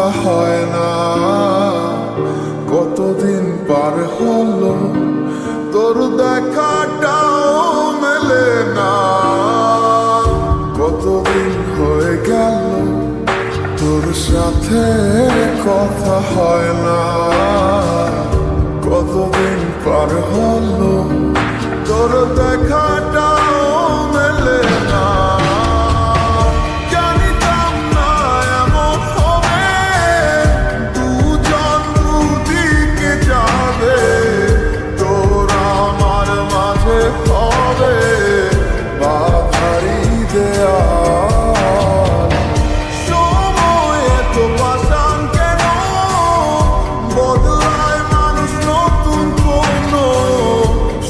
দেখা হয় না, কতদিন পার হলো তোর দেখাটাও মেলে না। কতদিন হয়ে গেল তোর সাথে কথা হয় না, কতদিন পার হলো তোর দেখাটাও মেলে না। জানিতাম না এমন হবে, দুজন দুদিকে যাবে, তোর আমার মাঝে হবে বাধারি দেয়া। সময় এত পাষাণ কেন, বদলায় মানুষ নতুন কোনো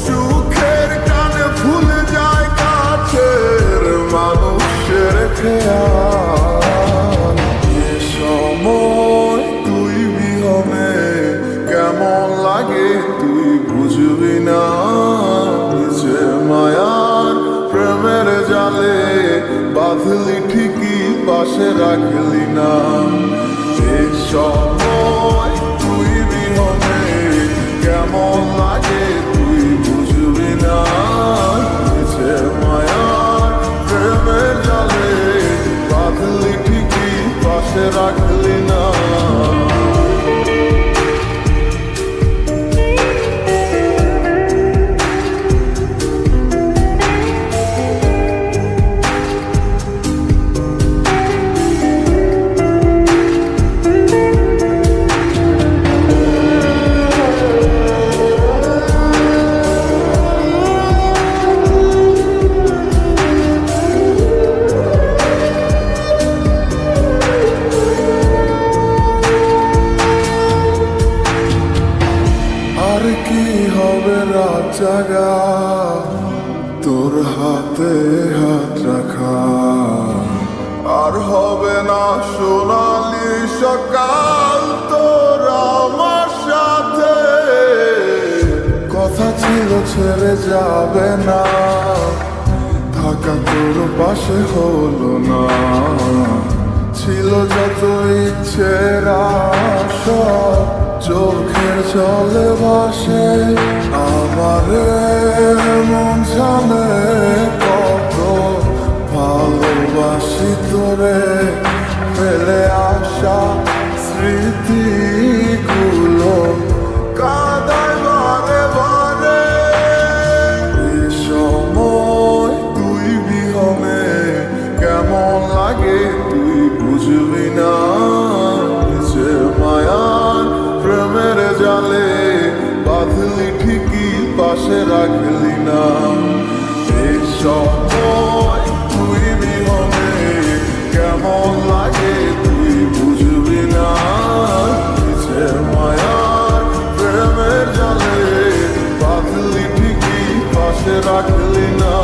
সুখের টানে ভুলে যায় কাছের মানুষের খেয়াল। এ সময় তুই বিহনে কেমন লাগে তুই বুঝবি না, নিজে মায়ার প্রেমের জালে বাঁধলি ঠিকই পাশে রাখলি না। এ সময় তুই বিহনে কেমন লাগে তুই বুঝবি না, নিজে মায়ার প্রেমের জালে বাঁধলি ঠিকই পাশে রাখলি না। আর কি হবে রাত জাগা তোর হাতে হাত রাখা, আর হবে না সোনালি সকাল তোর আমার সাথে। কথা ছিল ছেড়ে যাবে না, থাকা তোর পাশে হলো না, ছিল যত ইচ্ছের আশা চোখের জলে ভাসে। আমার মন জানে কত ভালোবাসি তোরে, ফেলে আসা স্মৃতিগুলো কাঁদায় বারে বারে। এ সময় তুই বিহনে কেমন লাগে তুই বুঝবি না, নিজে মায়ার প্রেমের জালে বাঁধলি ঠিকই পাশে রাখলি না। এই সময় তুই বিহনে কেমন লাগে তুই বুঝবি না, নিজে মায়ার প্রেমের জালে বাঁধলি ঠিকই পাশে রাখলি না।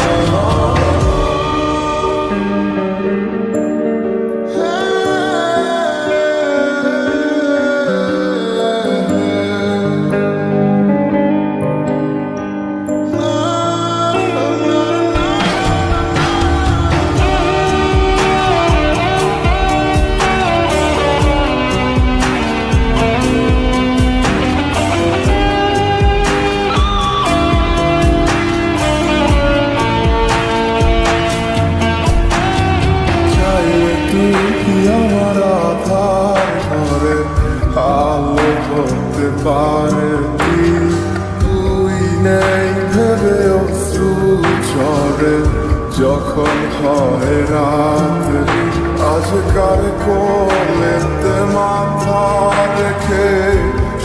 আমার আধার ঘরে আলো হতে পারে তুই নেই ভেবে অশ্রু ঝরে যখন হয় রাত। আজকাল কোলেতে মাথা রেখে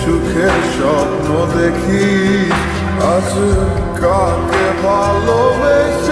সুখের স্বপ্ন দেখি, আজ কাকে ভালোবেসে